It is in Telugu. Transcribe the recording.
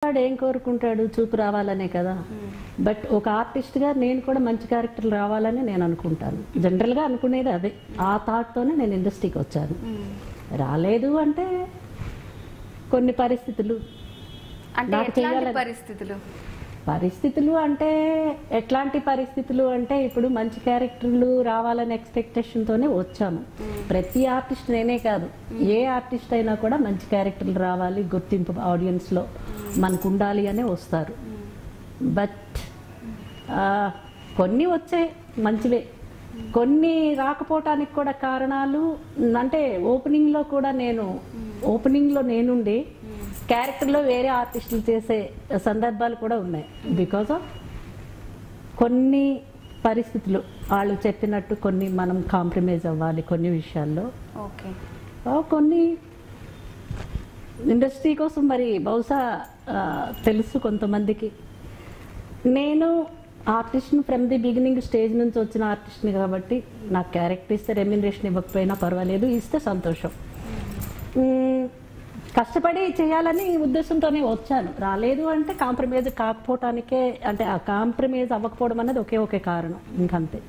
వాడు ఏం కోరుకుంటాడు, చూపు రావాలనే కదా. బట్ ఒక ఆర్టిస్ట్గా నేను కూడా మంచి క్యారెక్టర్లు రావాలని నేను అనుకుంటాను. జనరల్గా అనుకునేది అదే. ఆ థాట్తోనే నేను ఇండస్ట్రీకి వచ్చాను. రాలేదు అంటే కొన్ని పరిస్థితులు, నాకు చేయాలని పరిస్థితులు అంటే ఎట్లాంటి పరిస్థితులు అంటే ఇప్పుడు మంచి క్యారెక్టర్లు రావాలనే ఎక్స్పెక్టేషన్తోనే వచ్చాను. ప్రతి ఆర్టిస్ట్ నేనే కాదు, ఏ ఆర్టిస్ట్ అయినా కూడా మంచి క్యారెక్టర్లు రావాలి, గుర్తింపు ఆడియన్స్లో మనకు ఉండాలి అనే వస్తారు. బట్ కొన్ని వచ్చే మంచివే, కొన్ని రాకపోవటానికి కూడా కారణాలు అంటే ఓపెనింగ్లో నేనుండి క్యారెక్టర్లో వేరే ఆర్టిస్టులు చేసే సందర్భాలు కూడా ఉన్నాయి. బికాజ్ ఆఫ్ కొన్ని పరిస్థితులు వాళ్ళు చెప్పినట్టు కొన్ని మనం కాంప్రమైజ్ అవ్వాలి కొన్ని విషయాల్లో. కొన్ని ఇండస్ట్రీ కోసం మరి బహుశా తెలుసు కొంతమందికి. నేను ఆర్టిస్ట్ని ఫ్రమ్ ది బిగినింగ్ స్టేజ్ నుంచి వచ్చిన ఆర్టిస్ట్ని కాబట్టి నాకు క్యారెక్టర్ ఇస్తే రెమ్యునరేషన్ ఇవ్వకపోయినా పర్వాలేదు, ఇస్తే సంతోషం. కష్టపడి చేయాలని ఉద్దేశంతోనే వచ్చాను. రాలేదు అంటే కాంప్రమైజ్ కాకపోవటానికే, అంటే ఆ కాంప్రమైజ్ అవ్వకపోవడం అనేది ఒకే కారణం, ఇంకంతే.